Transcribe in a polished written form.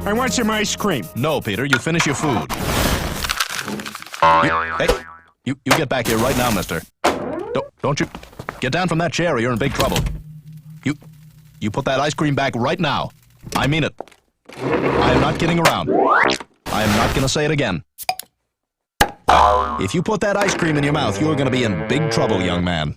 I want some ice cream. No, Peter, you finish your food. You get back here right now, mister. Don't you... Get down from that chair or you're in big trouble. You put that ice cream back right now. I mean it. I am not kidding around. I am not gonna say it again. If you put that ice cream in your mouth, you're gonna be in big trouble, young man.